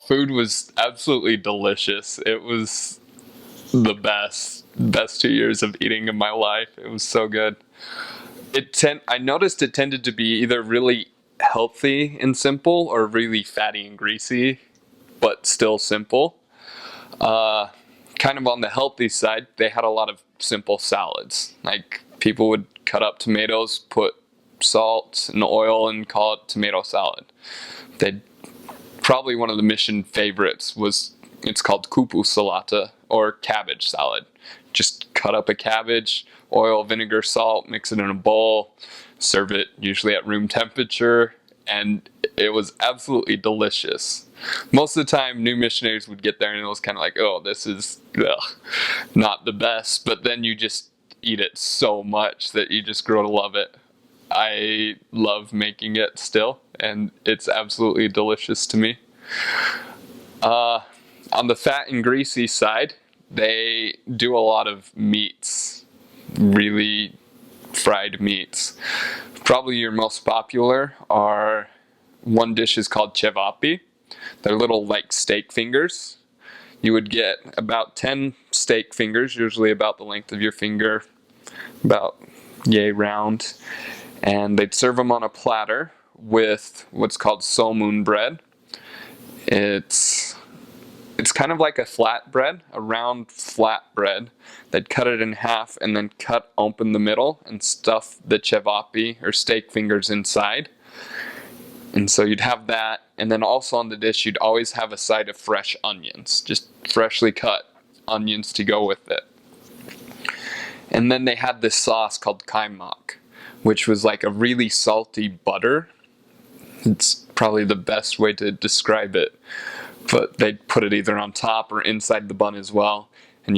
Food was absolutely delicious. It was the best 2 years of eating in my life. It was so good. I noticed it tended to be either really healthy and simple or really fatty and greasy, but still simple. Uh, Kind of on the healthy side, they had a lot of simple salads. Like people would cut up tomatoes, put salt and oil, and call it tomato salad. They Probably one of the mission favorites was it's called kupu salata or cabbage salad. Just cut up a cabbage, oil, vinegar, salt, mix it in a bowl, serve it usually at room temperature, and it was absolutely delicious. Most of the time, new missionaries would get there and it was kind of like, oh, this is not the best, but then you just eat it so much that you just grow to love it. I love making it still, and it's absolutely delicious to me. Uh, on the fat and greasy side, they do a lot of meats, really fried meats. Probably your most popular are one dish is called cevapi. They're little like steak fingers. You would get about 10 steak fingers, usually about the length of your finger, about yay round, and they'd serve them on a platter with what's called somun bread. It's it's kind of like a flat bread, a round flat bread. They'd cut it in half and then cut open the middle and stuff the cevapi or steak fingers inside. And so you'd have that, and then also on the dish you'd always have a side of fresh onions, just freshly cut onions to go with it. And then they had this sauce called kaimak, which was like a really salty butter. It's probably the best way to describe it. But they'd put it either on top or inside the bun as well. And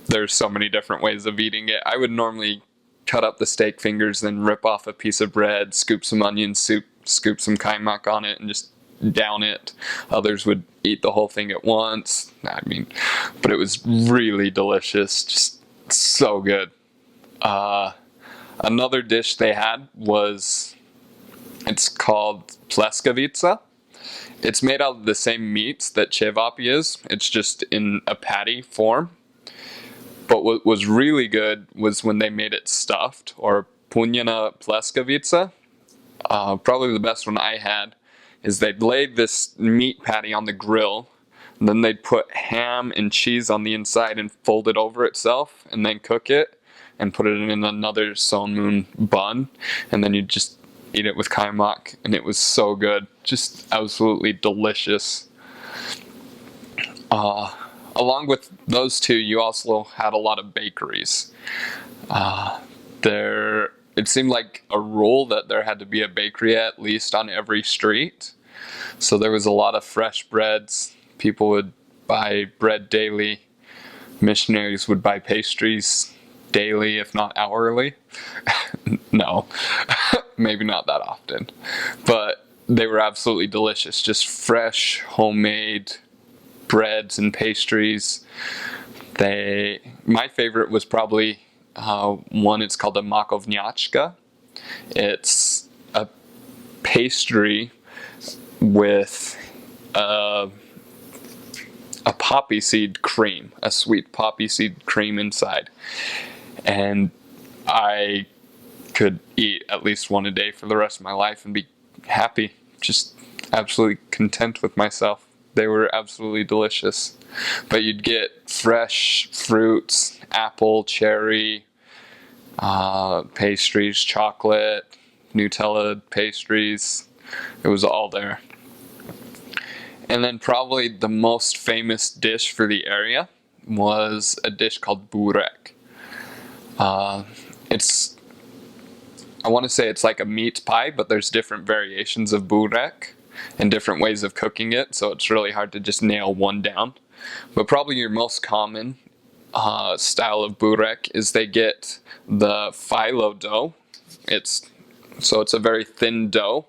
there's so many different ways of eating it. I would normally cut up the steak fingers, then rip off a piece of bread, scoop some onion soup, scoop some kaimak on it, and just down it. Others would eat the whole thing at once. But it was really delicious. Just so good. Another dish they had it's called Plas Kavita. It's made out of the same meats that cevapi is. It's just in a patty form. But what was really good was when they made it stuffed, or punjena Plas Kavita. Probably the best one I had is they'd lay this meat patty on the grill, and then they'd put ham and cheese on the inside and fold it over itself, and then cook it and put it in another somun bun, and then you just eat it with kaimak, and it was so good, just absolutely delicious. Along with those two, you also had a lot of bakeries. It seemed like a rule that there had to be a bakery at least on every street. So there was a lot of fresh breads. People would buy bread daily. Missionaries would buy pastries daily, if not hourly. No, maybe not that often. But they were absolutely delicious. Just fresh, homemade breads and pastries. My favorite was probably one. It's called a makovnjachka. It's a pastry with a poppy seed cream, a sweet poppy seed cream inside. And I could eat at least one a day for the rest of my life and be happy, just absolutely content with myself. They were absolutely delicious. But you'd get fresh fruits, apple, cherry, pastries, chocolate, Nutella pastries. It was all there. And then probably the most famous dish for the area was a dish called Bootrec. I want to say it's like a meat pie, but there's different variations of Bootrec and different ways of cooking it, so it's really hard to just nail one down. But probably your most common style of Bootrec is they get the phyllo dough. It's a very thin dough,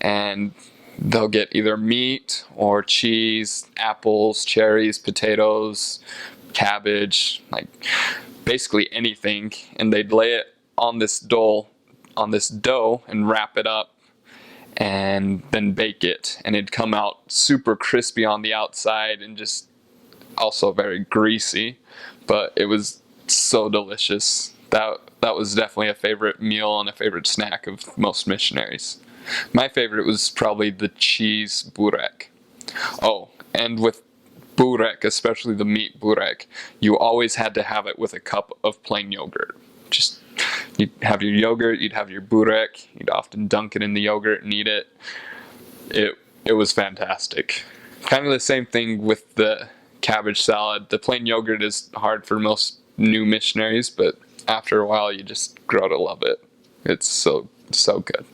and they'll get either meat or cheese, apples, cherries, potatoes, cabbage, like basically anything, and they'd lay it on this dough and wrap it up, and then bake it, and it'd come out super crispy on the outside and just also very greasy, but it was so delicious. That was definitely a favorite meal and a favorite snack of most missionaries. My favorite was probably the cheese Bootrec. Oh, and with Bootrec, especially the meat Bootrec, you always had to have it with a cup of plain yogurt. Just you'd have your yogurt, you'd have your Bootrec, you'd often dunk it in the yogurt and eat it. It was fantastic. Kind of the same thing with the cabbage salad. The plain yogurt is hard for most new missionaries, but after a while you just grow to love it. It's so good.